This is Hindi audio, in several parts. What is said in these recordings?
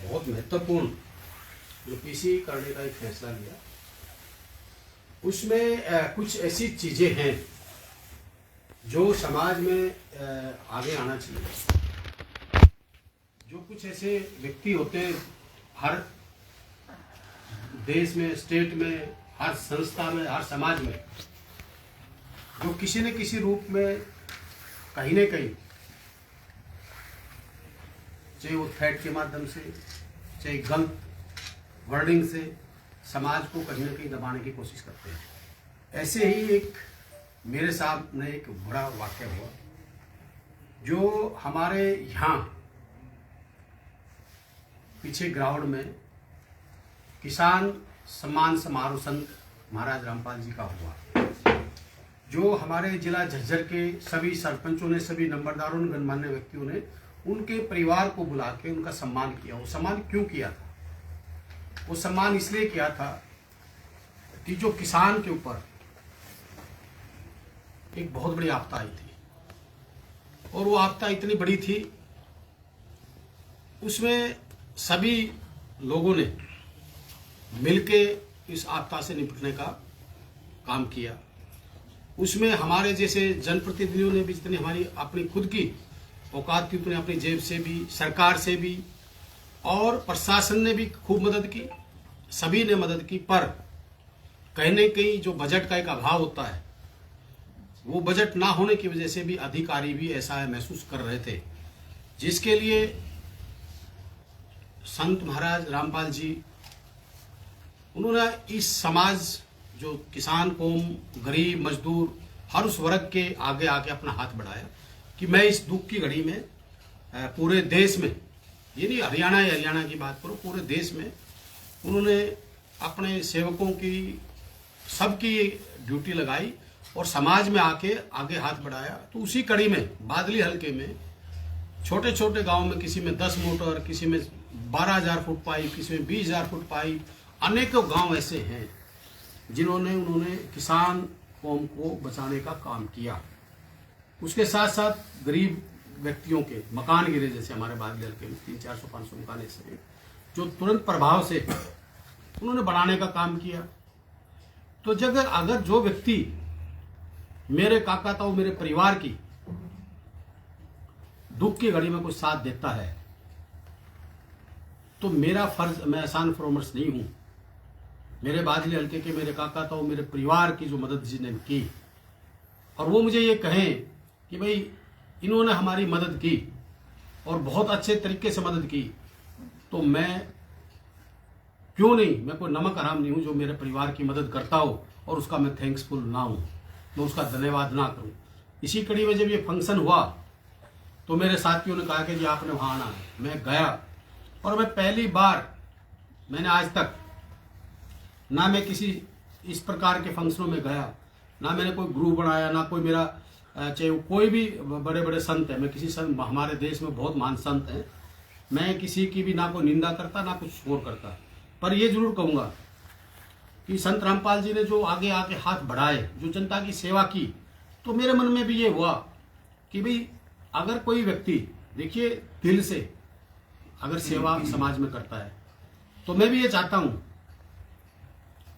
बहुत महत्वपूर्ण जो पीसी करने का एक फैसला लिया, उसमें कुछ ऐसी चीजें हैं जो समाज में आगे आना चाहिए। जो कुछ ऐसे व्यक्ति होते हैं हर देश में, स्टेट में, हर संस्था में, हर समाज में, जो किसी न किसी रूप में कहीं न कहीं, चाहे वो थ्रेट के माध्यम से, चाहे गलत वर्डिंग से, समाज को कहीं न कहीं दबाने की कोशिश करते हैं। ऐसे ही एक मेरे सामने एक बड़ा वाक़या हुआ जो हमारे यहाँ पीछे ग्राउंड में किसान सम्मान समारोह संत महाराज रामपाल जी का हुआ, जो हमारे जिला झज्जर के सभी सरपंचों ने, सभी नंबरदारों ने, गणमान्य व्यक्तियों ने उनके परिवार को बुला के उनका सम्मान किया। वो सम्मान क्यों किया था? वो सम्मान इसलिए किया था कि जो किसान के ऊपर एक बहुत बड़ी आपदा आई थी, और वो आपदा इतनी बड़ी थी, उसमें सभी लोगों ने मिलके इस आपदा से निपटने का काम किया। उसमें हमारे जैसे जनप्रतिनिधियों ने भी जितनी हमारी अपनी खुद की औकात थी उतनी अपनी जेब से भी, सरकार से भी और प्रशासन ने भी खूब मदद की, सभी ने मदद की। पर कहीं न कहीं जो बजट का एक अभाव होता है, वो बजट ना होने की वजह से भी अधिकारी भी ऐसा महसूस कर रहे थे, जिसके लिए संत महाराज रामपाल जी उन्होंने इस समाज, जो किसान कौम, गरीब, मजदूर, हर उस वर्ग के आगे आके अपना हाथ बढ़ाया कि मैं इस दुख की घड़ी में पूरे देश में, ये नहीं हरियाणा की बात करो, पूरे देश में उन्होंने अपने सेवकों की सबकी ड्यूटी लगाई और समाज में आके आगे हाथ बढ़ाया। तो उसी कड़ी में बादली हलके में छोटे छोटे गांव में किसी में 10 मोटर, किसी में 12,000 फुट पाइप, किसी में 20,000 फुट पाइप, अनेकों गांव ऐसे हैं उन्होंने किसान कौम को बचाने का काम किया। उसके साथ साथ गरीब व्यक्तियों के मकान गिरे, जैसे हमारे बादली हलके में 300-400-500 मकान ऐसे हैं जो तुरंत प्रभाव से उन्होंने बढ़ाने का काम किया। तो जब अगर जो व्यक्ति मेरे काका ताऊ, मेरे परिवार की दुख की घड़ी में कुछ साथ देता है, तो मेरा फर्ज, मैं आसान फरोमर्स नहीं हूं, मेरे बादली हल्के के मेरे काका ताऊ, मेरे परिवार की जो मदद जिन्होंने की, और वो मुझे ये कहें कि भाई इन्होंने हमारी मदद की और बहुत अच्छे तरीके से मदद की, तो मैं क्यों नहीं, मैं कोई नमक हराम नहीं हूं जो मेरे परिवार की मदद करता हो और उसका मैं थैंक्सफुल ना हूं, मैं उसका धन्यवाद ना करूं। इसी कड़ी में जब ये फंक्शन हुआ तो मेरे साथियों ने कहा कि जी आपने वहां आना है। मैं गया और मैं पहली बार, मैंने आज तक ना मैं किसी इस प्रकार के फंक्शनों में गया, ना मैंने कोई ग्रुप बनाया, ना कोई मेरा, चाहे कोई भी बड़े बड़े संत है, मैं किसी संत, हमारे देश में बहुत महान संत हैं, मैं किसी की भी ना कोई निंदा करता, ना कुछ शोर करता, पर ये जरूर कहूंगा कि संत रामपाल जी ने जो आगे आके हाथ बढ़ाए, जो जनता की सेवा की, तो मेरे मन में भी ये हुआ कि भाई अगर कोई व्यक्ति, देखिए, दिल से अगर सेवा समाज में करता है, तो मैं भी ये चाहता हूं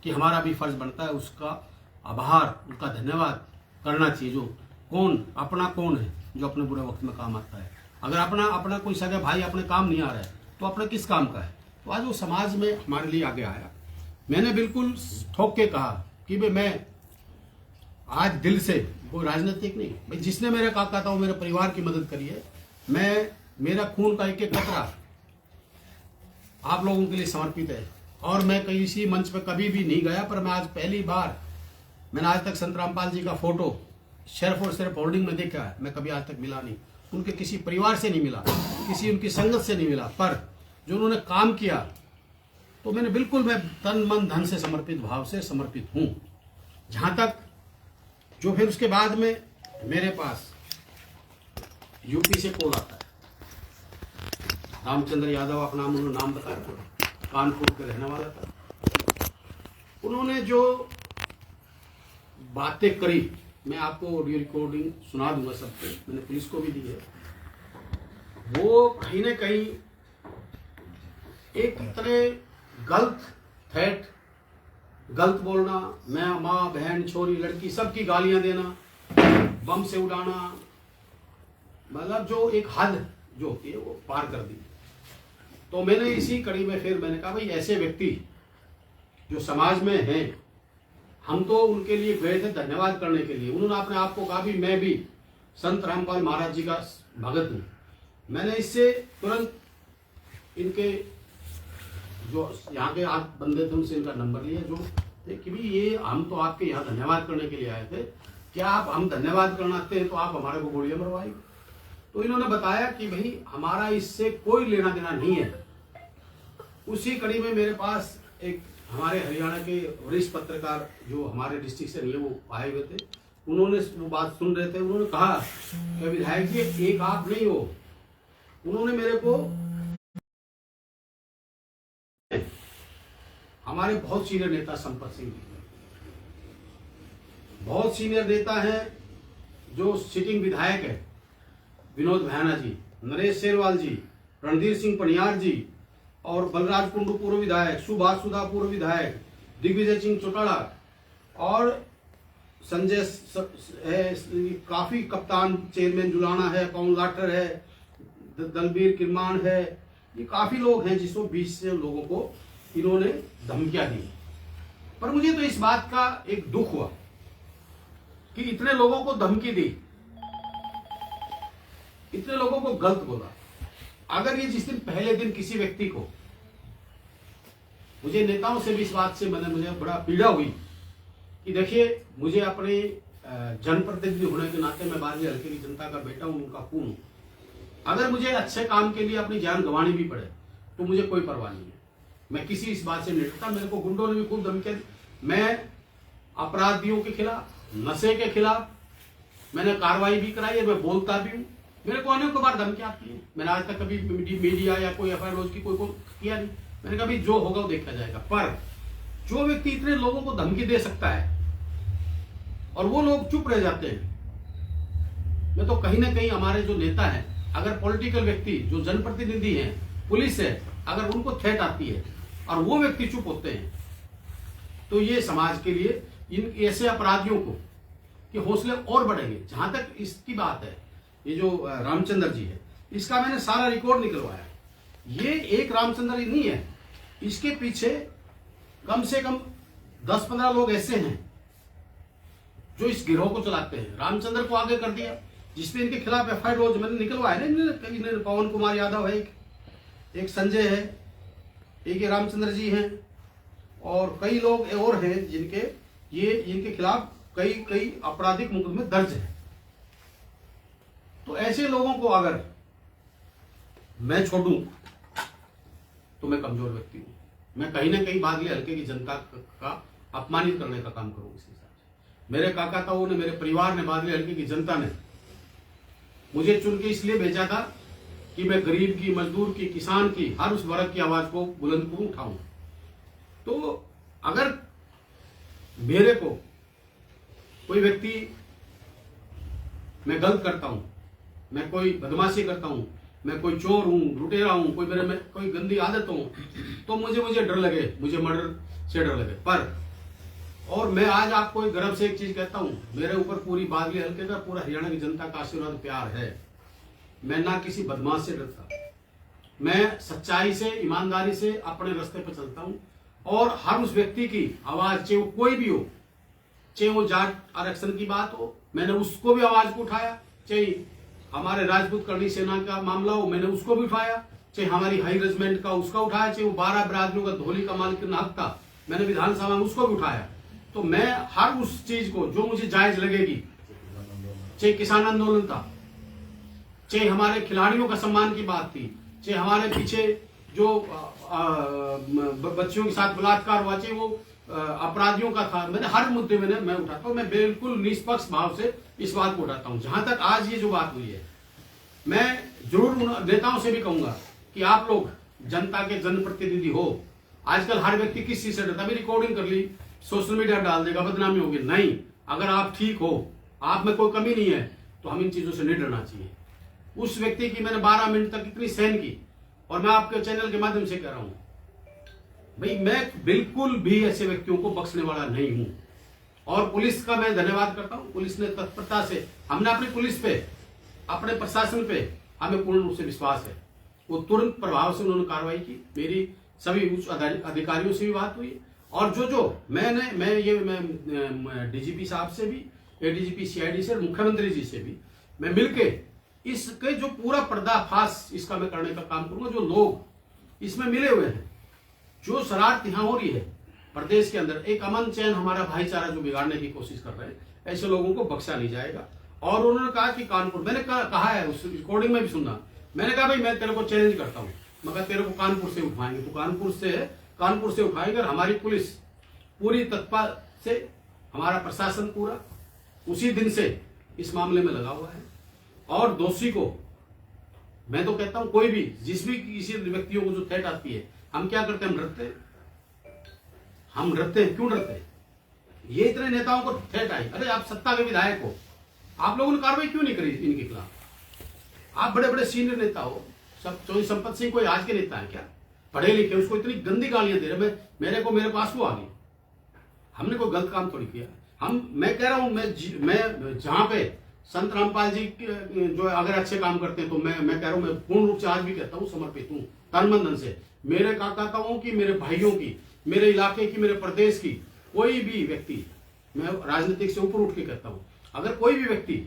कि हमारा भी फर्ज बनता है उसका आभार, उनका धन्यवाद करना चाहिए। जो अपना कौन है जो अपने बुरे वक्त में काम आता है? अगर अपना कोई सगा भाई अपने काम नहीं आ रहा है तो अपने किस काम का है? तो आज वो समाज में हमारे लिए आगे आया। मैंने बिल्कुल ठोक के कहा कि भाई मैं आज दिल से, कोई राजनीतिक नहीं, भाई जिसने मेरे काका ताऊ, मेरे परिवार की मदद करी है, मेरा खून का एक एक कतरा आप लोगों के लिए समर्पित है। और मैं किसी मंच पे कभी भी नहीं गया, पर मैं आज पहली बार, मैंने आज तक संत रामपाल जी का फोटो सिर्फ और सिर्फ होर्डिंग में देखा है, मैं कभी आज तक मिला नहीं, उनके किसी परिवार से नहीं मिला, किसी उनकी संगत से नहीं मिला, पर जो उन्होंने काम किया, तो मैंने बिल्कुल, मैं तन मन धन से समर्पित भाव से समर्पित हूं। जहां तक जो फिर उसके बाद में मेरे पास यूपी से कॉल आता है, रामचंद्र यादव अपना उन्होंने नाम बताया, कानपुर के रहने वाला था। उन्होंने जो बातें करी, मैं आपको ऑडियो रिकॉर्डिंग सुना दूंगा सबको, मैंने पुलिस को भी दी है। वो कहीं न कहीं एक तरह गलत थ्रेट, गलत बोलना, मैं माँ बहन छोरी लड़की सबकी गालियां देना, बम से उड़ाना, मतलब जो एक हद जो होती है वो पार कर दी। तो मैंने इसी कड़ी में फिर मैंने कहा भाई ऐसे व्यक्ति जो समाज में हैं, हम तो उनके लिए गए थे धन्यवाद करने के लिए। उन्होंने अपने आप को कहा भी मैं भी संत रामपाल महाराज जी का भगत हूँ। मैंने इससे तुरंत इनके जो यहाँ के आप बंदे थे उनसे इनका नंबर लिया, जो कि भाई ये हम तो आपके यहाँ धन्यवाद करने के लिए आए थे, क्या आप हम धन्यवाद करना आते हैं तो आप हमारे को गोलियां मरवाई। तो इन्होंने बताया कि भाई हमारा इससे कोई लेना देना नहीं है। उसी कड़ी में मेरे पास एक हमारे हरियाणा के वरिष्ठ पत्रकार जो हमारे डिस्ट्रिक्ट से नहीं है वो आए हुए थे, उन्होंने वो बात सुन रहे थे। उन्होंने कहा कि विधायक जी एक आप नहीं हो, उन्होंने मेरे को हमारे बहुत सीनियर नेता संपत सिंह जी, बहुत सीनियर नेता है जो सिटिंग विधायक है, विनोद भैना जी, नरेश शेरवाल जी, रणधीर सिंह पनियार जी, और बलराज कुंडू पूर्व विधायक, सुभाष सुधा पूर्व विधायक, दिग्विजय सिंह चौटाला, और संजय है, काफी कप्तान चेयरमैन जुलाना है, पवन लाठर है, दलबीर किरमान है, ये काफी लोग हैं जिसको 20 से लोगों को इन्होंने धमकियां दी। पर मुझे तो इस बात का एक दुख हुआ कि इतने लोगों को धमकी दी, इतने लोगों को गलत बोला। अगर ये जिस दिन पहले दिन किसी व्यक्ति को, मुझे नेताओं से भी इस बात से मुझे बड़ा पीड़ा हुई कि देखिए मुझे अपने जनप्रतिनिधि होने के नाते मैं बारहवीं हल्के की जनता का बेटा हूं, उनका खून हूं। अगर मुझे अच्छे काम के लिए अपनी जान गंवानी भी पड़े तो मुझे कोई परवाह नहीं है, मैं किसी इस बात से नहीं डरता। मेरे को गुंडों ने भी खूब धमकियां दी, मैं अपराधियों के खिलाफ, नशे के खिलाफ मैंने कार्रवाई भी कराई है, मैं बोलता भी हूं। मेरे को अनेकों बार धमकियां आती है, मैंने आज तक कभी मीडिया या कोई एफआईआर रोज की कोई को किया नहीं। मैंने कहा जो होगा वो देखा जाएगा। पर जो व्यक्ति इतने लोगों को धमकी दे सकता है और वो लोग चुप रह जाते हैं, मैं तो कहीं ना कहीं हमारे जो नेता हैं, अगर पॉलिटिकल व्यक्ति जो जनप्रतिनिधि हैं, पुलिस है, अगर उनको थ्रेट आती है और वो व्यक्ति चुप होते हैं, तो ये समाज के लिए इन ऐसे अपराधियों को कि हौसले और बढ़ेंगे। जहां तक इसकी बात है, ये जो रामचंद्र जी है, इसका मैंने सारा रिकॉर्ड निकलवाया। ये एक रामचंद्र ही नहीं है, इसके पीछे कम से कम 10-15 लोग ऐसे हैं जो इस गिरोह को चलाते हैं। रामचंद्र को आगे कर दिया, जिसमें इनके खिलाफ एफआईआर रोज मैंने निकलवाया ना, पवन कुमार यादव है, एक संजय है, एक रामचंद्र जी हैं, और कई लोग और हैं जिनके इनके खिलाफ कई आपराधिक मुकदमे दर्ज है। तो ऐसे लोगों को अगर मैं छोड़ूं तो मैं कमजोर व्यक्ति हूं। मैं कहीं ना कहीं बादली हल्के की जनता का अपमानित करने का काम करूं। इस हिसाब से मेरे काका ताऊ ने, मेरे परिवार ने, बादली हल्के की जनता ने मुझे चुन के इसलिए भेजा था कि मैं गरीब की, मजदूर की, किसान की, हर उस वर्ग की आवाज को बुलंद करूं, उठाऊं। तो अगर मेरे को कोई व्यक्ति, मैं गलत करता हूं, मैं कोई बदमाशी करता हूं, मैं कोई चोर हूं, लुटेरा हूं, कोई मेरे में कोई गंदी आदत हो, तो मुझे डर लगे, मुझे मर्डर से डर लगे। पर और मैं आज आपको एक गर्व से एक चीज कहता हूं, मेरे ऊपर पूरी बादली हल्के का, पूरा हरियाणा की जनता का आशीर्वाद, प्यार है। मैं ना किसी बदमाश से डरता, मैं सच्चाई से, ईमानदारी से अपने रास्ते पर चलता हूं, और हर उस व्यक्ति की आवाज, चाहे वो कोई भी हो, चाहे वो जाट आरक्षण की बात हो, मैंने उसको भी आवाज को उठाया, चाहे हमारे राजपूत करणी सेना का मामला हो, मैंने उसको भी उठाया, चाहे हमारी हाई रेजिमेंट का उसका उठाया, चाहे वो 12 बिरादरियों का धोली का मालिक हक था, मैंने विधानसभा में उसको भी उठाया। तो मैं हर उस चीज को जो मुझे जायज लगेगी, चाहे किसान आंदोलन था, चाहे हमारे खिलाड़ियों का सम्मान की बात थी, चाहे हमारे पीछे जो बच्चियों के साथ बलात्कार हुआ, चाहे वो अपराधियों का था, मैंने हर मुद्दे में मैं उठाता हूं। मैं बिल्कुल निष्पक्ष भाव से इस बात को उठाता हूं। जहां तक आज ये जो बात हुई है, मैं जरूर नेताओं से भी कहूंगा कि आप लोग जनता के जनप्रतिनिधि हो। आजकल हर व्यक्ति किस चीज से डरता, अभी रिकॉर्डिंग कर ली, सोशल मीडिया डाल देगा, बदनामी होगी। नहीं, अगर आप ठीक हो, आप में कोई कमी नहीं है, तो हम इन चीजों से नहीं डरना चाहिए। उस व्यक्ति की मैंने 12 मिनट तक इतनी सहन की, और मैं आपके चैनल के माध्यम से कह रहा हूं, भाई मैं बिल्कुल भी ऐसे व्यक्तियों को बख्शने वाला नहीं हूं। और पुलिस का मैं धन्यवाद करता हूं, पुलिस ने तत्परता से, हमने अपनी पुलिस पे, अपने प्रशासन पे हमें पूर्ण रूप से विश्वास है, वो तुरंत प्रभाव से उन्होंने कार्रवाई की। मेरी सभी उच्च अधिकारियों से भी बात हुई और जो मैं डीजीपी साहब से भी, एडीजीपी सीआईडी से, मुख्यमंत्री जी से भी मैं मिलके इसके जो पूरा पर्दाफाश इसका मैं करने का काम करूंगा। जो लोग इसमें मिले हुए हैं, जो शरारत यहाँ हो रही है प्रदेश के अंदर, एक अमन चैन हमारा भाईचारा जो बिगाड़ने की कोशिश कर रहे हैं, ऐसे लोगों को बख्शा नहीं जाएगा। और उन्होंने कहा कि कानपुर, मैंने कहा है उस रिकॉर्डिंग में भी सुनना, मैंने कहा भाई मैं तेरे को चैलेंज करता हूं, मगर तेरे को कानपुर से उठाएंगे, तो कानपुर से उठाएंगे। और हमारी पुलिस पूरी तत्पर से, हमारा प्रशासन पूरा उसी दिन से इस मामले में लगा हुआ है। और दोषी को मैं तो कहता हूं, कोई भी जिस भी किसी व्यक्तियों को जो थ्रेट आती है, हम क्या करते हैं, हम डरते हैं। क्यों डरते हैं? ये इतने नेताओं को थ्रेट आई, अरे आप सत्ता के विधायक हो, आप लोगों ने कार्रवाई क्यों नहीं करी इनके खिलाफ? आप बड़े बड़े सीनियर नेता हो, सब चौधरी संपत सिंह कोई आज के नेता है क्या? पढ़े लिखे, उसको इतनी गंदी गालियां दे रहे, मेरे को आंसू आ गई। हमने कोई गलत काम थोड़ी किया। मैं कह रहा हूं, मैं जहां पे संत रामपाल जी जो अगर अच्छे काम करते हैं, तो मैं कह रहा हूं, मैं पूर्ण रूप से आज भी कहता हूं समर्पित हूं तन मन धन से। मेरे काकाओं की, मेरे भाइयों की, मेरे इलाके की, मेरे प्रदेश की कोई भी व्यक्ति, मैं राजनीतिक से ऊपर उठ के कहता हूं, अगर कोई भी व्यक्ति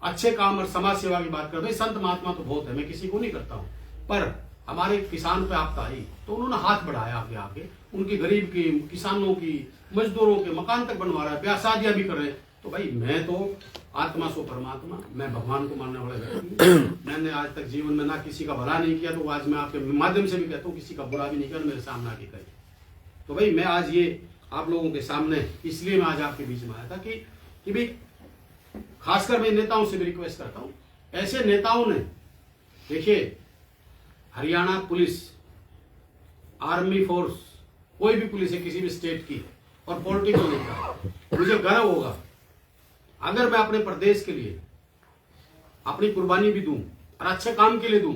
अच्छे काम और समाज सेवा की बात कर, भाई संत महात्मा तो बहुत है, मैं किसी को नहीं करता हूं, पर हमारे किसान पे आपदा आई तो उन्होंने हाथ बढ़ाया आगे, उनकी गरीब की, किसानों की, मजदूरों के मकान तक बनवा रहा है, ब्याह शादियां भी कर रहे हैं। तो भाई मैं तो आत्मा सो परमात्मा, मैं भगवान को मानने वाला व्यक्ति। मैंने आज तक जीवन में ना किसी का भला नहीं किया, तो आज मैं आपके माध्यम से भी कहता हूँ, किसी का बुरा भी नहीं किया, मेरे सामने आके कहे। तो भाई मैं आज ये आप लोगों के सामने इसलिए मैं आज आपके बीच में आया था कि भाई खासकर मैं नेताओं से भी रिक्वेस्ट करता हूं, ऐसे नेताओं ने, देखिए हरियाणा पुलिस, आर्मी फोर्स, कोई भी पुलिस है किसी भी स्टेट की, और पॉलिटिकल नेता, मुझे गर्व होगा अगर मैं अपने प्रदेश के लिए अपनी कुर्बानी भी दूं और अच्छे काम के लिए दूं,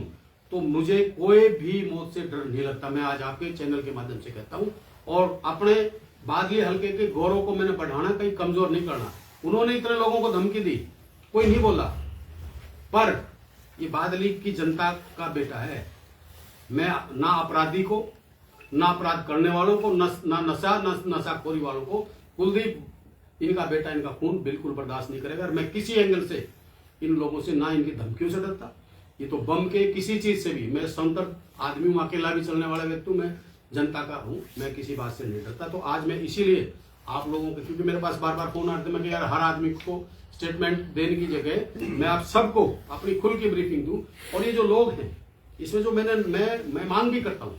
तो मुझे कोई भी मौत से डर नहीं लगता। मैं आज आपके चैनल के माध्यम से कहता हूं, और अपने बादली हल्के के गौरव को मैंने बढ़ाना, कहीं कमजोर नहीं करना। उन्होंने इतने लोगों को धमकी दी, कोई नहीं बोला, पर ये बादली की जनता का बेटा है। मैं ना अपराधी को, ना अपराध करने वालों को, ना नशाखोरी वालों को, कुलदीप इनका बेटा, इनका खून बिल्कुल बर्दाश्त नहीं करेगा। और मैं किसी एंगल से इन लोगों से, ना इनकी धमकियों से डरता, ये तो बम के किसी चीज से भी, मैं स्वतंत्र आदमी हूं, अकेला भी चलने वाला व्यक्ति हूं, मैं जनता का हूं, मैं किसी बात से नहीं डरता। तो आज मैं इसीलिए आप लोगों के, क्योंकि मेरे पास बार बार फोन आते हैं, मैं यार हर आदमी को स्टेटमेंट देने की जगह मैं आप सबको अपनी खुल की ब्रीफिंग दूं। और ये जो लोग हैं, इसमें जो मैं मांग भी करता हूं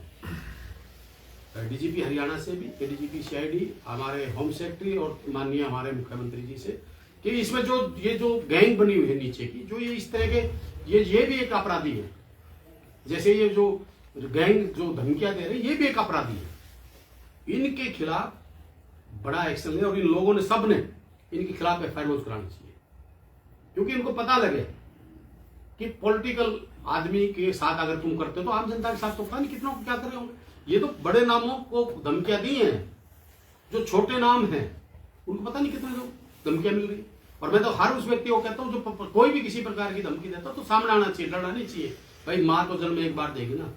डीजीपी हरियाणा से भी, एडीजीपी सीआईडी, हमारे होम सेक्रेटरी और माननीय हमारे मुख्यमंत्री जी से, कि इसमें ये जो गैंग बनी हुई है नीचे की, जो ये इस तरह के, ये भी एक अपराधी है। जैसे ये जो गैंग जो धमकियां दे रहे हैं, ये भी एक अपराधी है। इनके खिलाफ बड़ा एक्शन ले, और इन लोगों ने, सब ने इनके खिलाफ एफआईआर लॉन्च करानी चाहिए, क्योंकि इनको पता लगे कि पॉलिटिकल आदमी के साथ अगर तुम करते हो, तो आम जनता के साथ तो पता नहीं कितनों को क्या कर रहे होंगे। ये तो बड़े नामों को धमकियां दी हैं, जो छोटे नाम हैं उनको पता नहीं कितने लोग धमकियां मिल रही। और मैं तो हर उस व्यक्ति को कहता हूं, जो कोई भी किसी प्रकार की धमकी देता तो सामने आना चाहिए, डरना नहीं चाहिए। भाई माँ तो जन्म में एक बार देगी ना।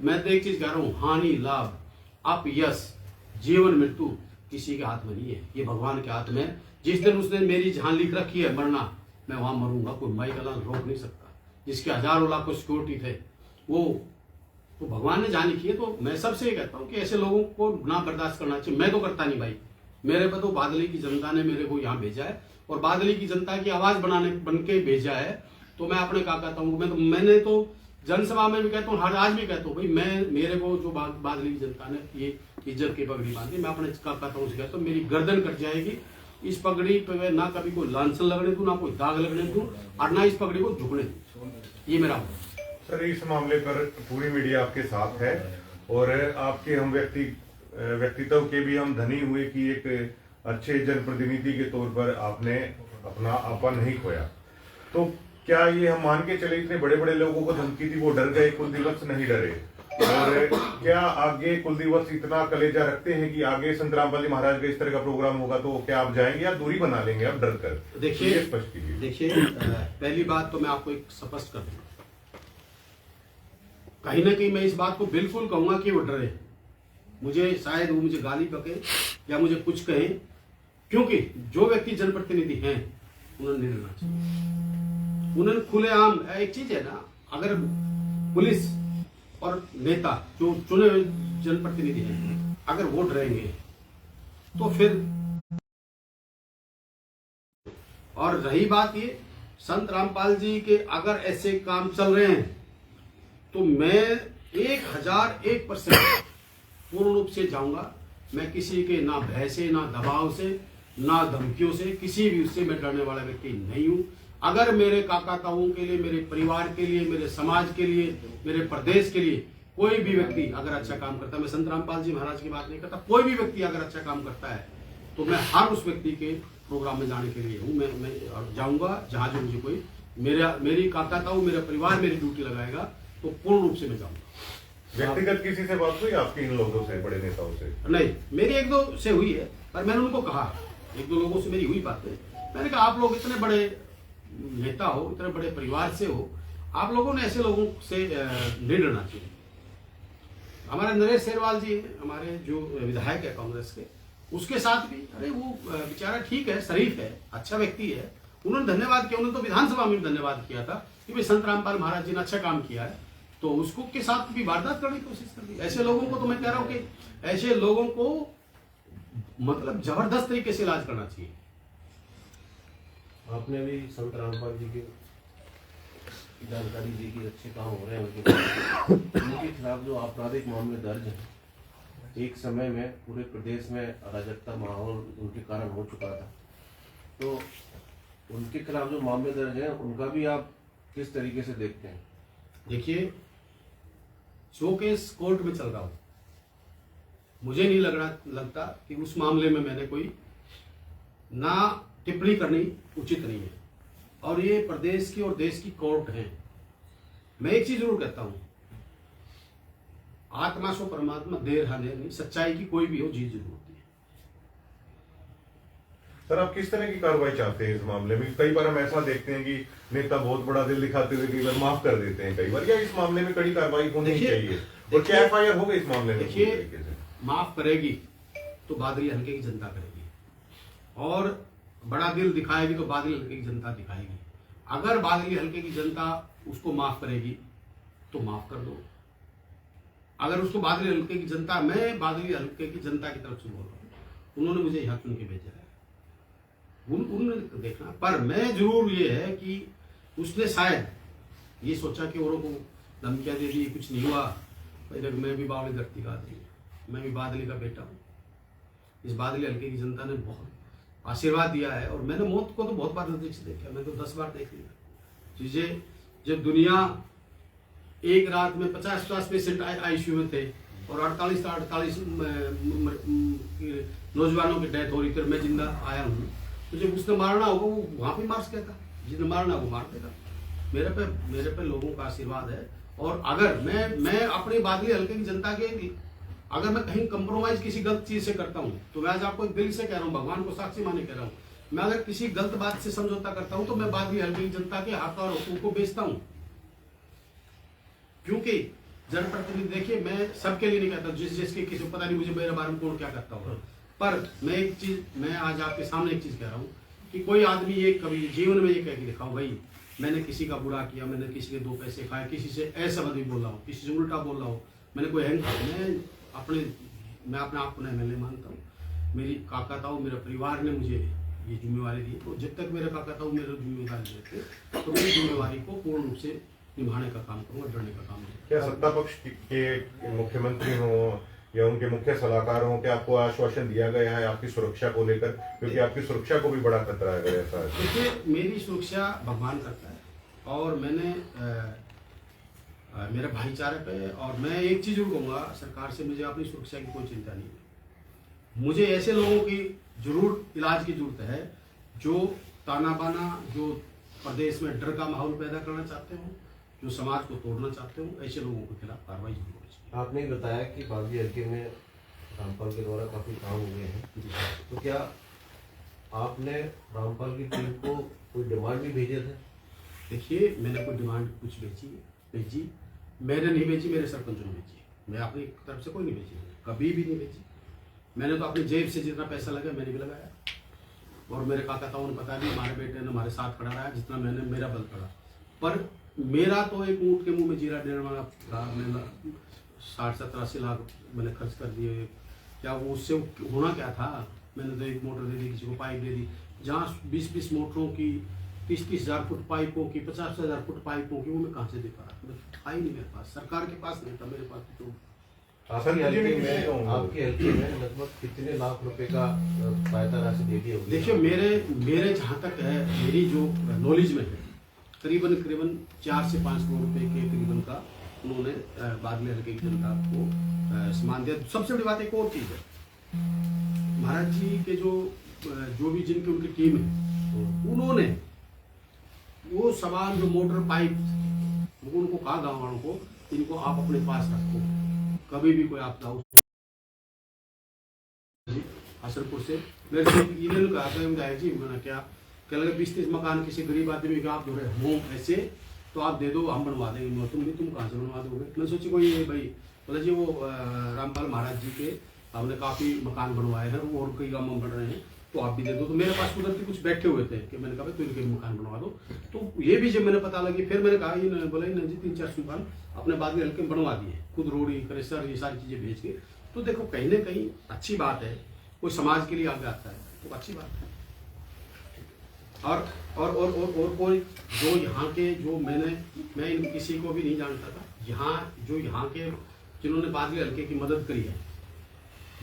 मैं तो एक चीज कह रहा हूं, हानि लाभ अपयश जीवन मृत्यु किसी के हाथ में नहीं है, ये भगवान के हाथ में। जिस दिन उसने मेरी जहां लिख रखी है मरना, मैं वहां मरूंगा, कोई माई का लाल रोक नहीं सकता। जिसके हजारों लाखों सिक्योरिटी थे, वो तो भगवान ने जहां लिखी है। तो मैं सबसे ये कहता हूं कि ऐसे लोगों को ना बर्दाश्त करना चाहिए। मैं तो करता नहीं भाई, मेरे पे तो बादली की जनता ने मेरे को यहाँ भेजा है, और बादली की जनता की आवाज बन के भेजा है। तो मैं अपने कहा कहता हूँ, मैंने तो जनसभा में भी कहता हूँ, हर आज भी कहता हूँ, भाई मेरे को जो बादली की जनता ने ये इज्जत की पगड़ी बांधी, मैं अपने कहता हूँ, कहता हूँ मेरी गर्दन कट जाएगी। इस पगड़ी पे ना कभी कोई लांछन लगने दूं, ना कोई दाग लगने दूं, और ना इस पगड़ी को झुकने दूं। ये मेरा सर, इस मामले पर पूरी मीडिया आपके साथ है, और आपके हम व्यक्तित्व के भी हम धनी हुए कि एक अच्छे जनप्रतिनिधि के तौर पर आपने अपना आपा नहीं खोया। तो क्या ये हम मान के चले, इतने बड़े बड़े लोगों को धमकी थी, वो डर गए, कुलदीप नहीं डरे? और क्या आगे कुलदीप इतना कलेजा रखते हैं कि आगे संत रामपाल जी महाराज का इस तरह का प्रोग्राम होगा तो क्या आप जाएंगे या दूरी बना लेंगे आप डर कर? देखिए ये स्पष्ट कीजिए। देखिए पहली बात तो मैं आपको एक स्पष्ट कर दूंगा, कहीं ना कहीं मैं इस बात को बिल्कुल कहूंगा कि वो डरे, मुझे शायद वो मुझे गाली बके या मुझे कुछ कहे, क्योंकि जो व्यक्ति जनप्रतिनिधि हैं उन्होंने नहीं रहना चाहिए। उन्होंने खुलेआम, एक चीज है ना, अगर पुलिस और नेता जो चुने हुए जनप्रतिनिधि हैं अगर वो डरेंगे तो फिर, और रही बात ये संत रामपाल जी के अगर ऐसे काम चल रहे हैं तो मैं 1001% पूर्ण रूप से जाऊंगा। मैं किसी के ना भय से, ना दबाव से, ना धमकियों से, किसी भी उससे मैं डरने वाला व्यक्ति नहीं हूं। अगर मेरे काका ताऊओं के लिए, मेरे परिवार के लिए, मेरे समाज के लिए, मेरे प्रदेश के लिए कोई भी व्यक्ति अगर अच्छा काम करता है, मैं संत रामपाल जी महाराज की बात नहीं करता, कोई भी व्यक्ति अगर अच्छा काम करता है तो मैं हर उस व्यक्ति के प्रोग्राम में जाने के लिए हूं। मैं जाऊंगा जहां जो मुझे कोई मेरी काका ताऊ, मेरा परिवार मेरी ड्यूटी लगाएगा तो पूर्ण रूप से मैं जाऊंगा। व्यक्तिगत किसी से बात हुई आपकी इन लोगों से, बड़े नेताओं से? नहीं, मेरी एक दो से हुई है, पर मैंने उनको कहा, एक दो लोगों से मेरी हुई बातें, मैंने कहा आप लोग इतने बड़े नेता हो, इतने बड़े परिवार से हो, आप लोगों ने ऐसे लोगों से नहीं डरना चाहिए। हमारे नरेश शेरवाल जी हमारे जो विधायक है कांग्रेस के, उसके साथ भी अरे वो बेचारा ठीक है, शरीफ है, अच्छा व्यक्ति है, उन्होंने धन्यवाद किया। उन्होंने तो विधानसभा में धन्यवाद किया था कि भाई संत रामपाल महाराज जी ने अच्छा काम किया है, तो उसको के साथ भी वारदात करने की कोशिश कर दी। ऐसे लोगों को तो मैं कह रहा हूं कि ऐसे लोगों को मतलब जबरदस्त तरीके से इलाज करना चाहिए। आपने भी संत रामपाल जी की जानकारी दी कि अच्छे काम हो रहे हैं उनके खिलाफ जो आपराधिक मामले दर्ज हैं, एक समय में पूरे प्रदेश में अराजकता माहौल उनके कारण हो चुका था, तो उनके खिलाफ जो मामले दर्ज हैं उनका भी आप किस तरीके से देखते हैं? देखिए, जो केस कोर्ट में चल रहा हो, मुझे नहीं लगता कि उस मामले में मैंने कोई ना टिप्पणी करनी उचित नहीं है, और ये प्रदेश की और देश की कोर्ट है। मैं एक चीज जरूर कहता हूं, आत्मा सो परमात्मा, देर हाने नहीं, सच्चाई की कोई भी हो जीत जरूर होती है। सर, आप किस तरह की कार्रवाई चाहते हैं इस मामले में? कई बार हम ऐसा देखते हैं कि नेता बहुत बड़ा दिल दिखाते हुए कई बार माफ कर देते हैं, कई बार, या इस मामले में कड़ी कार्रवाई होनी चाहिए? और क्या एफआईआर होगा इस मामले में? देखिए, माफ करेगी तो बादली हल्के की जनता करेगी, और बड़ा दिल दिखाएगी तो बादली हल्के की जनता दिखाएगी। अगर बादली हल्के की जनता उसको माफ करेगी तो माफ कर दो। अगर उसको बादली हल्के की जनता, मैं बादली हल्के की जनता की तरफ से बोल रहा हूं, उन्होंने मुझे यहाँ चुन के भेजा है, उन्होंने देखना। पर मैं जरूर ये है कि उसने शायद ये सोचा कि औरों को धमकियां दे दी, कुछ नहीं हुआ, मैं भी बावली धरती का आदमी, मैं भी बादली का बेटा हूँ। इस बादली हल्के की जनता ने बहुत आशीर्वाद दिया है, और मैंने मौत को तो बहुत बार नजदीक से देखा, मैं तो 10 बार देख लिया चीजें। जब दुनिया एक रात में 50-50 पेशेंट आईसीयू में थे और 48 नौजवानों की डेथ हो रही थी, मैं जिंदा आया हूँ, तो जब उसने मारना होगा वो वहां पे मार सकेगा, जिसने मारना वो मार देगा। मेरे पे लोगों का आशीर्वाद है, और अगर मैं अपनी बादली हल्के की जनता के, अगर मैं कहीं कंप्रोमाइज किसी गलत चीज से करता हूं, तो मैं आज आपको एक दिल से कह रहा हूं, भगवान को साक्षी माने कह रहा हूं, मैं अगर किसी गलत बात से समझौता करता हूं तो मैं बादली हल्के की जनता के हाथ और हुकूक को बेचता हूं। क्योंकि जनप्रतिनिधि, देखिए मैं सबके लिए नहीं कहता, जिसके किसी को पता नहीं मुझे मेरे बारे में कौन क्या करता होगा, पर मैं आज आपके सामने एक चीज कह रहा हूं कि कोई आदमी ये कभी जीवन में ये कह के दिखाओ भाई मैंने किसी का बुरा किया, मैंने किसी के 2 पैसे खाए, किसी से ऐसा भी बोल रहा हूँ, किसी से उल्टा बोल रहा हूँ, मैंने कोई मैं अपने आप को एमएलए मानता हूँ, मेरी काका ताऊ, मेरे परिवार ने मुझे ये जिम्मेवारी दी, तो जब तक मेरे काका ताऊ मेरे जिम्मेदारी देते तो मेरी जिम्मेवारी को पूर्ण रूप से निभाने का काम करूंगा, डरने का काम नहीं। क्या सत्ता पक्ष के मुख्यमंत्री हो या उनके मुख्य सलाहकार हो, क्या आपको आश्वासन दिया गया है आपकी सुरक्षा को लेकर? क्योंकि आपकी सुरक्षा को भी बड़ा खतरा है अगर ऐसा है। देखिए, मेरी सुरक्षा भगवान करता है, और मैंने मेरे भाईचारे पे, और मैं एक चीज जरूर कहूँगा, सरकार से मुझे अपनी सुरक्षा की कोई चिंता नहीं है। मुझे ऐसे लोगों की जरूर इलाज की जरूरत है जो ताना बाना, जो प्रदेश में डर का माहौल पैदा करना चाहते हो, जो समाज को तोड़ना चाहते हो, ऐसे लोगों के खिलाफ कार्रवाई जरूर होनी चाहिए। आपने बताया कि बागी हल्के में रामपाल के द्वारा काफी काम हुए हैं, तो क्या आपने रामपाल की टीम को कोई डिमांड भी भेजे थे? देखिए, मैंने कोई डिमांड कुछ भेजी मैंने नहीं भेजी, मेरे सरपंच ने भेजी। मैं अपनी तरफ से कोई नहीं भेजी, कभी भी नहीं भेजी। मैंने तो अपनी जेब से जितना पैसा लगा मैंने भी लगाया, और मेरे काका ताऊ ने पता नहीं, हमारे बेटे ने हमारे साथ खड़ा रहा, जितना मैंने मेरा बल पड़ा। पर मेरा तो एक ऊँट के मुंह में जीरा डेढ़ वाला मैंने 60-70-80 लाख मैंने खर्च कर दिए। क्या वो उससे होना क्या था? मैंने तो एक मोटर दे दी, किसी को पाइप दे दी। जहाँ 20-20 मोटरों की 30-30 हज़ार फुट पाइपों की 50,000 फुट पाइपों की, वो मैं कहाँ से दे पा रहा? था ही नहीं मेरे पास, सरकार के पास नहीं था, मेरे पास तो। आपके हल्के में लगभग कितने लाख रुपए का सहायता राशि दे दी होगी? देखिए, मेरे जहाँ तक है, मेरी जो नॉलेज में है, करीबन 4 से 5 करोड़ रुपए के करीबन का उन्होंने बादल हल्के की जनता को सम्मान दिया। सबसे बड़ी बात एक और चीज़ है, महाराज जी के जो भी जिनकी उनकी टीम है, उन्होंने वो सामान जो मोटर पाइप, उनको कहा गाँव वालों को, इनको आप अपने पास रखो, कभी भी कोई आपदा हो। हसनपुर से मेरे से ईमेल कहा था जी, मैंने क्या लगे 20-30 मकान किसी गरीब आदमी का आप जो है हों ऐसे, तो आप दे दो, हम बनवा देंगे। तुम कहाँ से बनवा दोगे? मैं सोची कोई भाई बोला जी, वो रामपाल महाराज जी के हमने काफ़ी मकान बनवाए हैं, वो और कई गाँव में बन रहे हैं, तो आप भी दे दो। तो मेरे पास उधर के कुछ बैठे हुए थे कि मैंने कहा तो इनके मकान बनवा दो। तो ये भी जब मैंने पता लगी, फिर मैंने कहा ये बोला जी 3-4 मकान अपने बाद में हल्के बनवा दिए, खुद रोड़ी क्रेशर ये सारी चीज़ें भेज के। तो देखो, कहीं ना कहीं अच्छी बात है, कोई समाज के लिए आगे आता है तो अच्छी बात है। और कोई जो यहाँ के जो मैं इन किसी को भी नहीं जानता था, यहाँ के जिन्होंने बादल हल्के की मदद करी है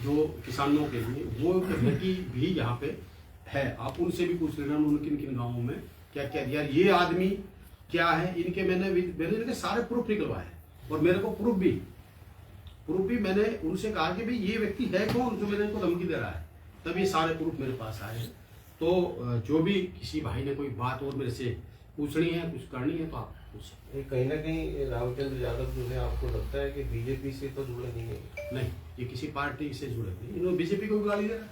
जो किसानों के लिए, वो कमेटी भी यहाँ पे है। आप उनसे भी पूछ लेना उन्होंने किन किन गाँवों में क्या क्या दिया, ये आदमी क्या है, इनके मैंने इनके सारे प्रूफ निकलवाए, और मेरे को प्रूफ भी मैंने उनसे कहा कि भाई ये व्यक्ति है कौन जो मेरे को धमकी दे रहा है, तब ये सारे प्रूफ मेरे पास आए। तो जो भी किसी भाई ने कोई बात और मेरे से पूछनी है, कुछ करनी है, तो आप पूछ सकते हैं। कहीं ना कहीं रामचंद्र यादव जो है, आपको लगता है कि बीजेपी से तो जुड़े नहीं है? नहीं, ये किसी पार्टी से जुड़े नहीं, इन्होंने बीजेपी को भी गाली दे रहा है,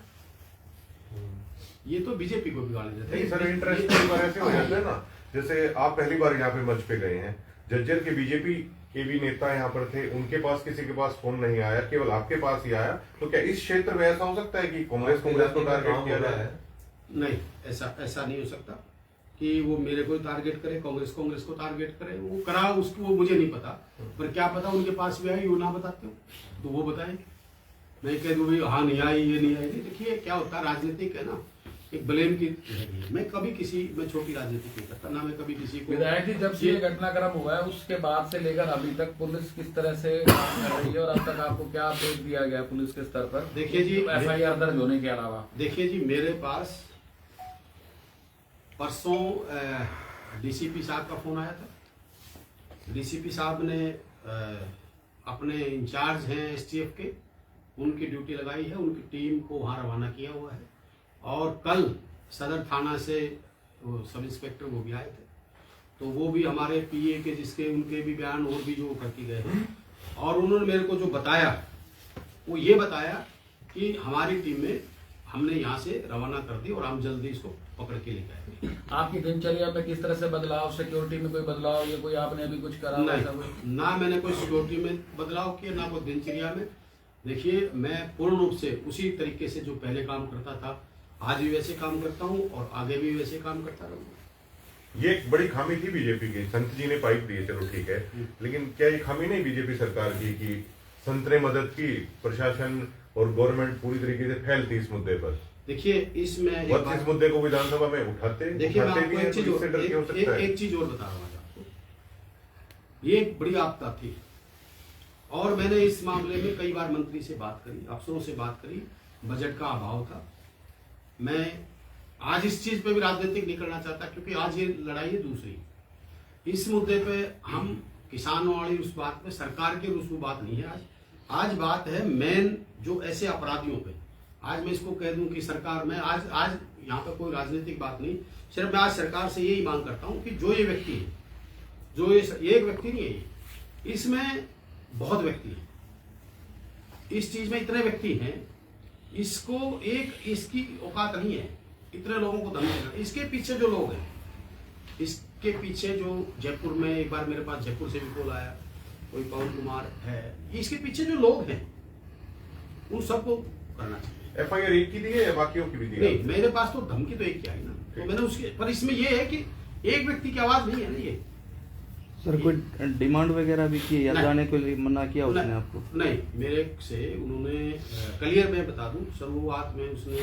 ये तो बीजेपी को भी गाली देते हैं। सर, इंटरेस्ट कई बार ऐसे हो जाता है ना, जैसे आप पहली बार यहाँ पे मंच पे गए हैं, जज्जर के बीजेपी के भी नेता यहाँ पर थे, उनके पास किसी के पास फोन नहीं आया, केवल आपके पास ही आया, तो क्या इस क्षेत्र में ऐसा हो सकता है कि कांग्रेस को टारगेट किया जाए? नहीं, ऐसा नहीं हो सकता कि वो मेरे को टारगेट करे, कांग्रेस को टारगेट करे। वो करा उसको, वो मुझे नहीं पता, पर क्या पता उनके पास भी आई, वो ना बताते हो तो वो बताएं। मैं कह दूँ भाई हाँ नहीं आई, ये नहीं आई। देखिए क्या होता है, राजनीतिक है ना, एक ब्लेम की। मैं छोटी राजनीति नहीं करता ना, मैं कभी किसी को। विधायक जी, जब से ये घटनाक्रम हुआ है उसके बाद से लेकर अभी तक पुलिस किस तरह से काम कर रही है, और अब तक आपको क्या अपडेट दिया गया पुलिस के स्तर पर? देखिए जी, FIR दर्ज होने के अलावा देखिए जी, मेरे पास परसों DCP साहब का फोन आया था। DCP साहब ने अपने इंचार्ज हैं STF के, उनकी ड्यूटी लगाई है, उनकी टीम को वहाँ रवाना किया हुआ है, और कल सदर थाना से वो सब इंस्पेक्टर वो भी आए थे, तो वो भी हमारे PA के जिसके उनके भी बयान और भी जो करके गए हैं, और उन्होंने मेरे को जो बताया वो ये बताया कि हमारी टीम में हमने यहाँ से रवाना कर दी और हम जल्दी इसको पकड़ के लेकर आएंगे। आपकी दिनचर्या में किस तरह से बदलाव, सिक्योरिटी में कोई बदलाव, या कोई आपने अभी कुछ करा? नहीं, ना मैंने कोई सिक्योरिटी में बदलाव किया, ना कोई दिनचर्या में। देखिए, मैं पूर्ण रूप से उसी तरीके से जो पहले काम करता था, आज भी वैसे काम करता हूँ और आगे भी वैसे काम करता रहूँगा। ये एक बड़ी खामी थी बीजेपी की, संत जी ने पाइप दिए, चलो ठीक है, लेकिन क्या ये खामी नहीं बीजेपी सरकार की कि संत ने मदद की, प्रशासन और गवर्नमेंट पूरी तरीके से फैलती इस मुद्दे पर? देखिए, इसमें इस मुद्दे को विधानसभा में उठाते भी है, एक चीज और बता रहा हूँ आपको, ये एक बड़ी आपदा थी, और मैंने इस मामले में कई बार मंत्री से बात करी, अफसरों से बात करी, बजट का अभाव था। मैं आज इस चीज पे भी राजनीतिक नहीं करना चाहता, क्योंकि आज ये लड़ाई है दूसरी। इस मुद्दे पे हम किसानों वाली उस बात पे, सरकार की उस बात नहीं है। आज बात है मेन जो ऐसे अपराधियों पे। आज मैं इसको कह दूं कि सरकार में आज यहाँ पे कोई राजनीतिक बात नहीं, सिर्फ मैं आज सरकार से यही मांग करता हूँ कि जो ये व्यक्ति है, जो ये एक व्यक्ति नहीं है, इसमें बहुत व्यक्ति हैं इस चीज में इतने व्यक्ति हैं, इसको एक इसकी औकात नहीं है इतने लोगों को धमकी देना। इसके पीछे जो लोग हैं, इसके पीछे जो जयपुर में एक बार मेरे पास जयपुर से भी कॉल आया, कोई पवन कुमार है, इसके पीछे जो लोग हैं उन सबको करना चाहिए। FIR एक की दी है या बाकियों की भी दी है? नहीं, मेरे पास तो धमकी तो एक की आई ना, तो मैंने उसके पर इसमें ये है कि एक व्यक्ति की आवाज नहीं है ना ये। सर कोई डिमांड वगैरह भी की या नहीं। जाने के लिए मना किया उसने नहीं, आपको? नहीं, मेरे से उन्होंने क्लियर मैं बता दूं, शुरुआत में उसने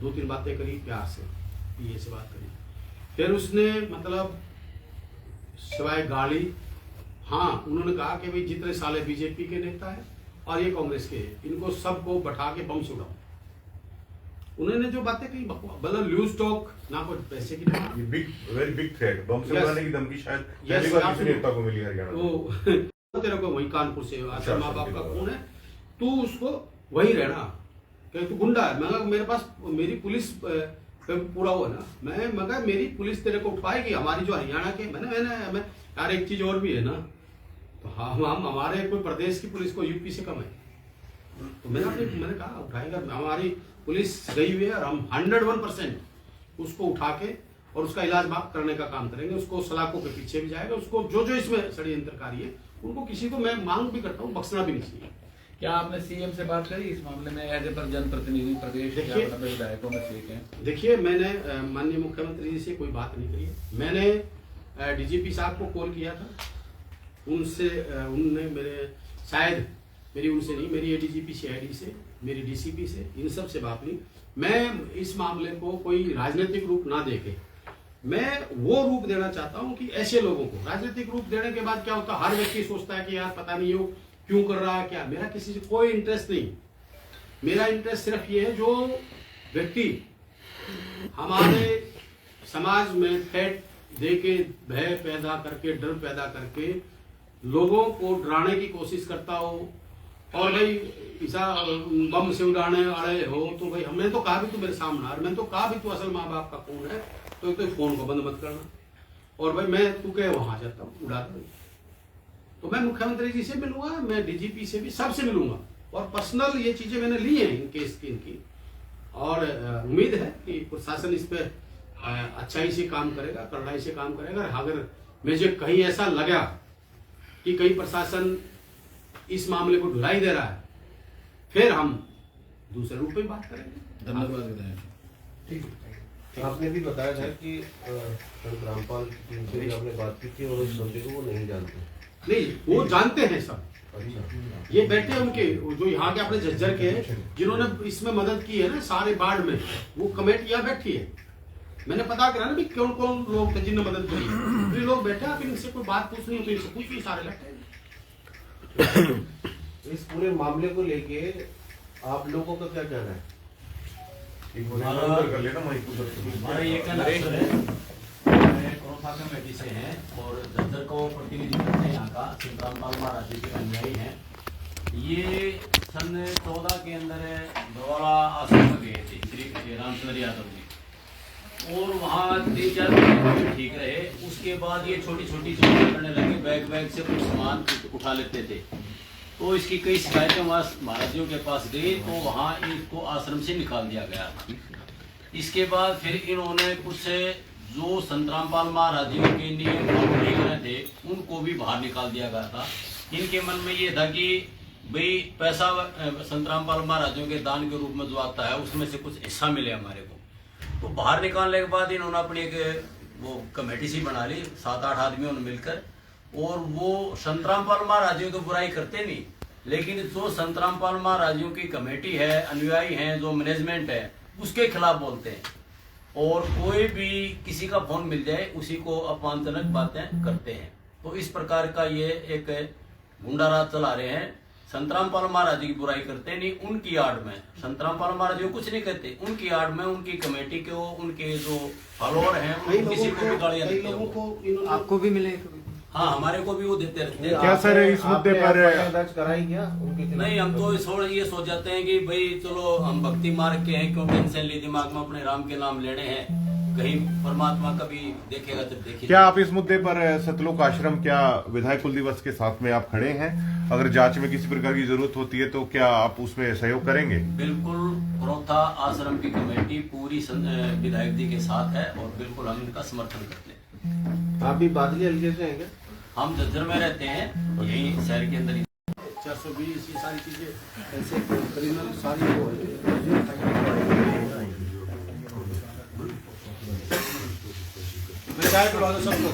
2-3 बातें करी प्यार से, ये से बात करी, फिर उसने मतलब सिवाय गाली, हाँ उन्होंने कहा कि भाई जितने साले बीजेपी के नेता है और ये कांग्रेस के हैं, इनको सबको बैठा के बम से उड़ाओ। उन्होंने जो बातें कही मतलब लूज टॉक, ना कोई पैसे की डिमांड। ये वेरी बिग थ्रेट, बम से Yes. उड़ाने की धमकी शायद Yes, पहली बार किसी absolutely. नेता को मिली हरियाणा में। वो तेरे को वही कानपुर से आशा माँ बाप का खून है, तू उसको वही रहना, कि तू गुंडा है। मगर मेरे पास मेरी पुलिस पूरा हुआ ना, मगर मेरी पुलिस तेरे को उठाएगी, हमारी जो हरियाणा के मैंने यार एक चीज और भी है ना, तो हम हमारे कोई प्रदेश की पुलिस को यूपी से कम है, तो मैंने कहा उठाएगा, हमारी पुलिस गई हुई है और हम 101% उसको उठा के और उसका इलाज करने का काम करेंगे, उसको सलाखों के पीछे भी जाएगा, उसको जो इसमें षड्यंत्रकारी है उनको किसी को मैं मांग भी करता हूँ, बख्शना भी नहीं चाहिए। क्या आपने सीएम से बात करी इस मामले में एज ए पर जनप्रतिनिधि प्रदेश के देखिए- विधायकों में से एक हैं? देखिए, मैंने माननीय मुख्यमंत्री जी से कोई बात नहीं करी है। मैंने डीजीपी साहब को कॉल किया था, उनसे उनने मेरे शायद मेरी उनसे नहीं, मेरी एडीजीपी सीआईडी से, मेरी डीसीपी से, इन सब से बात हुई। मैं इस मामले को कोई राजनीतिक रूप ना देके मैं वो रूप देना चाहता हूं कि ऐसे लोगों को राजनीतिक रूप देने के बाद क्या होता है, हर व्यक्ति सोचता है कि यार पता नहीं वो क्यों कर रहा है क्या। मेरा किसी से कोई इंटरेस्ट नहीं, मेरा इंटरेस्ट सिर्फ ये है जो व्यक्ति हमारे समाज में थ्रेट देके, भय पैदा करके, डर पैदा करके लोगों को डराने की कोशिश करता हो, और भाई ऐसा बम से उड़ाने वाले हो, तो भाई हमने तो कहा भी तू मेरे सामने आ, मैंने तो कहा भी तू असल माँ बाप का कौन है, तो फोन को बंद मत करना, और भाई मैं तू कहे वहां जाता हूँ उड़ा दो। तो मैं मुख्यमंत्री जी से मिलूंगा, मैं डीजीपी से भी, सबसे मिलूंगा, और पर्सनल ये चीजें मैंने ली हैं इन केस की इनकी, और उम्मीद है कि प्रशासन इस पे अच्छाई से काम करेगा, कड़ाई से काम करेगा। अगर मुझे कहीं ऐसा लगा कि कहीं प्रशासन इस मामले को ढुलाई दे रहा है, फिर हम दूसरे रूप में बात करेंगे। धन्यवाद विधायक। आपने भी बताया था कि रामपाल की टीम से भी आपने बात की थी और उस बंदे को वो नहीं जानते। नहीं, वो जानते हैं सब, अच्छा, ये बैठे उनके जो यहाँ के अपने झज्जर के हैं, जिन्होंने इसमें मदद की है ना सारे बाढ़ में, वो कमेटी यहाँ बैठी है। मैंने पता करा ना भी कौन कौन लोग थे जिन्होंने मदद करी, तो ये लोग बैठे, आप इनसे कोई बात पूछ रही हो तो इनसे पूछिए, सारे बैठे। इस पूरे मामले को लेके आप लोगों का क्या कहना है? कर लेना माइक को। हमारा ये कहना है कोरोफा कमेटी से हैं और झज्जर को प्रतिनिधि करते हैं, यहाँ का रामपाल महाराज जी के अनुयायी हैं। ये सन 14 के अंदर दोबारा आश्रम में गए थे श्री रामचंद्र यादव जी, और वहाँ 3-4 महीने ठीक रहे। उसके बाद ये छोटी छोटी चीजें करने लगे, बैग से कुछ सामान उठा लेते थे। तो इसकी कई शिकायतें वहाँ महाराजियों के पास गई, तो वहाँ इसको आश्रम से निकाल दिया गया। इसके बाद फिर इन्होंने कुछ जो संत रामपाल महाराज जी के नियम कानून थे उनको भी बाहर निकाल दिया गया था। इनके मन में ये था कि भाई पैसा संत रामपाल महाराजों के दान के रूप में जो आता है उसमें से कुछ हिस्सा मिले हमारे को। तो बाहर निकालने के बाद इन्होंने अपनी एक वो कमेटी सी बना ली 7-8 आदमियों ने मिलकर, और वो संत रामपाल महाराजियों की बुराई करते नहीं, लेकिन जो संत रामपाल महाराजियों की कमेटी है, अनुयायी हैं, जो मैनेजमेंट है, उसके खिलाफ बोलते हैं, और कोई भी किसी का फोन मिल जाए उसी को अपमानजनक बातें करते हैं। तो इस प्रकार का ये एक गुंडा राज चला रहे हैं। संत रामपाल महाराज जी की बुराई करते नहीं, उनकी आड़ में संत रामपाल महाराज जी को कुछ नहीं कहते, उनकी आड़ में उनकी कमेटी को, उनके जो फॉलोअर हैं, किसी को भी गालियां देते हैं। आपको भी मिले? हाँ, हमारे को भी वो देते रहते हैं। क्या सर इस मुद्दे पर दर्ज कराई क्या उनके खिलाफ? नहीं, हम तो थोड़ा ये सोच जाते हैं कि भाई चलो हम भक्ति मार्ग के हैं, क्यों टेंशन ली दिमाग में, अपने राम के नाम लेने हैं, कहीं परमात्मा कभी देखेगा जब देखेगा। क्या आप इस मुद्दे पर सतलोक आश्रम, क्या विधायक कुल दिवस के साथ में आप खड़े हैं? अगर जांच में किसी प्रकार की जरूरत होती है तो क्या आप उसमें सहयोग करेंगे? बिल्कुल, क्रोथा आश्रम की कमेटी पूरी विधायक जी के साथ है और बिल्कुल हम इनका समर्थन करते हैं। आप भी बादली हल्के से हैं क्या? हम झज्जर में रहते हैं, यही शहर के अंदर ही। 420 ये सारी चीजें ऐसे क्रिमिनल सारी वो मैं चाय पिला दो सबको।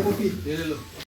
कॉपी दे लो।